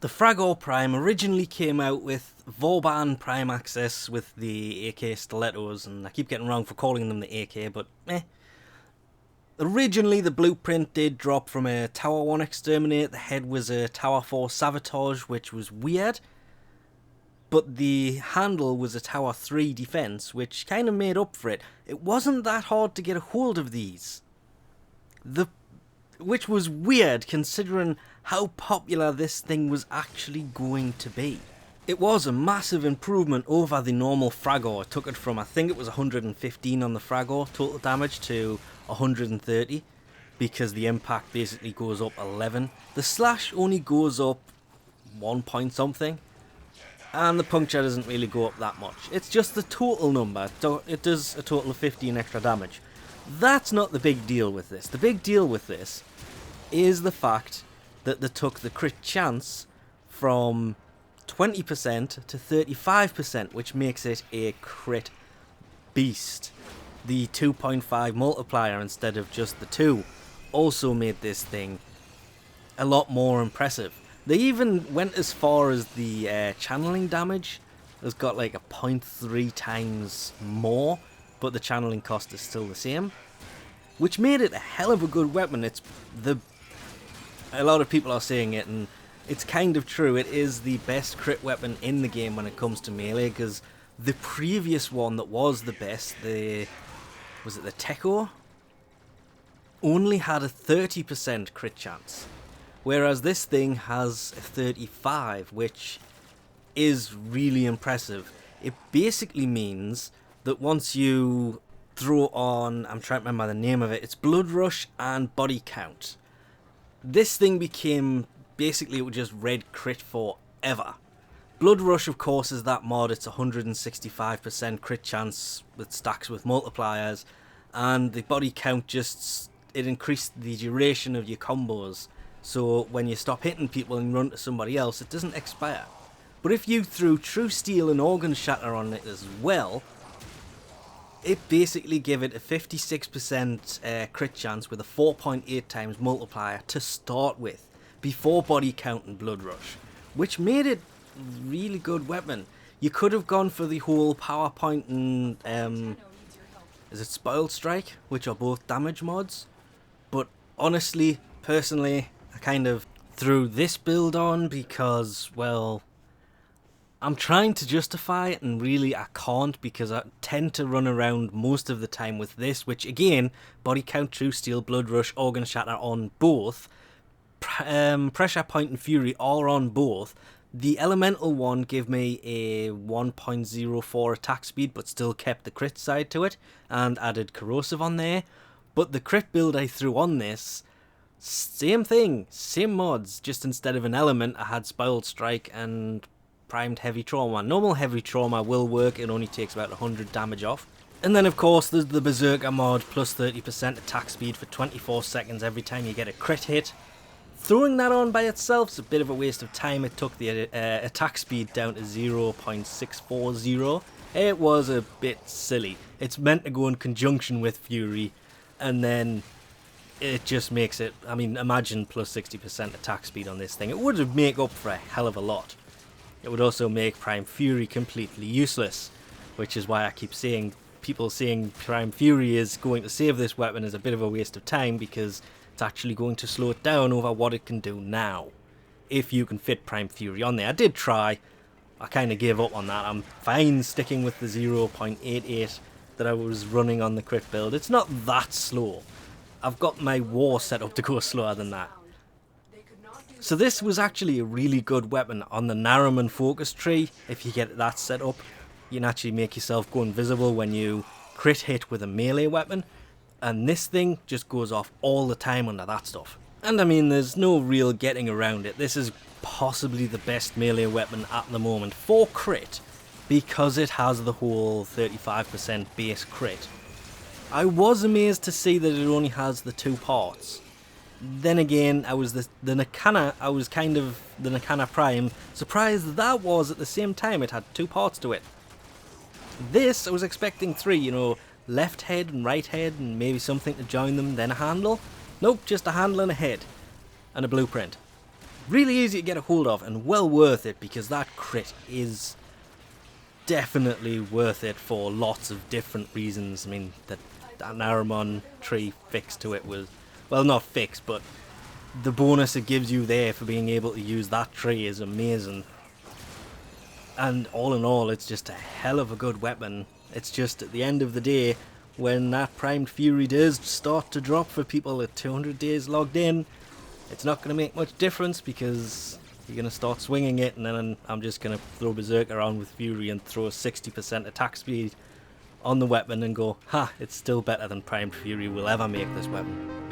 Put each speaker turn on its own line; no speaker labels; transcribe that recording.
The Fragor Prime originally came out with Vauban Prime Access with the AK stilettos, and I keep getting wrong for calling them the AK, but eh. Originally, the blueprint did drop from a Tower 1 Exterminate. The head was a Tower 4 Sabotage, which was weird. But the handle was a Tower 3 Defense, which kind of made up for it. It wasn't that hard to get a hold of these. Which was weird considering how popular this thing was actually going to be. It was a massive improvement over the normal Fragor. It took it from, I think it was 115 on the Fragor total damage to 130, because the impact basically goes up 11. The slash only goes up 1 point something, and the puncture doesn't really go up that much. It's just the total number. It does a total of 15 extra damage. That's not the big deal with this. The big deal with this is the fact that they took the crit chance from 20% to 35%, which makes it a crit beast. The 2.5 multiplier instead of just the 2 also made this thing a lot more impressive. They even went as far as the channeling damage has got like a 0.3 times more, but the channeling cost is still the same, which made it a hell of a good weapon. A lot of people are saying it, and it's kind of true. It is the best crit weapon in the game when it comes to melee, because the previous one that was the best, was it the Techo, only had a 30% crit chance, whereas this thing has a 35, which is really impressive. It basically means that once you throw on, I'm trying to remember the name of it, it's Blood Rush and Body Count. This thing became, basically it was just red crit forever. Blood Rush, of course, is that mod. It's 165% crit chance with stacks with multipliers, and the Body Count it increased the duration of your combos, so when you stop hitting people and run to somebody else, it doesn't expire. But if you threw True Steel and Organ Shatter on it as well, it basically gave it a 56% crit chance with a 4.8 times multiplier to start with, before Body Count and Blood Rush, which made it a really good weapon. You could have gone for the whole PowerPoint and is it Spoiled Strike, which are both damage mods, but honestly, personally, I kind of threw this build on because, well, I'm trying to justify it, and really I can't, because I tend to run around most of the time with this, which again, Body Count, True Steel, Blood Rush, Organ Shatter on both, Pressure Point and Fury are on both. The Elemental one gave me a 1.04 attack speed, but still kept the crit side to it, and added Corrosive on there. But the crit build I threw on this, same thing, same mods, just instead of an element I had Spoiled Strike and Primed Heavy Trauma. Normal Heavy Trauma will work, it only takes about 100 damage off. And then of course there's the Berserker mod, plus 30% attack speed for 24 seconds every time you get a crit hit. Throwing that on by itself is a bit of a waste of time. It took the attack speed down to 0.640. It was a bit silly. It's meant to go in conjunction with Fury, and then it just makes it, I mean, imagine plus 60% attack speed on this thing. It would make up for a hell of a lot. It would also make Prime Fury completely useless, which is why I keep saying, people saying Prime Fury is going to save this weapon is a bit of a waste of time, because it's actually going to slow it down over what it can do now, if you can fit Prime Fury on there. I did try, I kind of gave up on that. I'm fine sticking with the 0.88 that I was running on the crit build. It's not that slow. I've got my war set up to go slower than that. So this was actually a really good weapon on the Narrowman focus tree. If you get that set up, you can actually make yourself go invisible when you crit hit with a melee weapon, and this thing just goes off all the time under that stuff. And I mean, there's no real getting around it. This is possibly the best melee weapon at the moment for crit, because it has the whole 35% base crit. I was amazed to see that it only has the 2 parts. Then again, I was the Nakana Prime surprised that was at the same time it had 2 parts to it. This, I was expecting 3, left head and right head and maybe something to join them, then a handle. Nope, just a handle and a head. And a blueprint. Really easy to get a hold of and well worth it, because that crit is definitely worth it for lots of different reasons. I mean, that Naramon tree fix to it was, well, not fixed, but the bonus it gives you there for being able to use that tree is amazing. And all in all, it's just a hell of a good weapon. It's just at the end of the day, when that primed fury does start to drop for people at 200 days logged in, it's not going to make much difference, because you're going to start swinging it, and then I'm just going to throw Berserk around with fury and throw a 60% attack speed on the weapon and go, ha, it's still better than primed fury will ever make this weapon.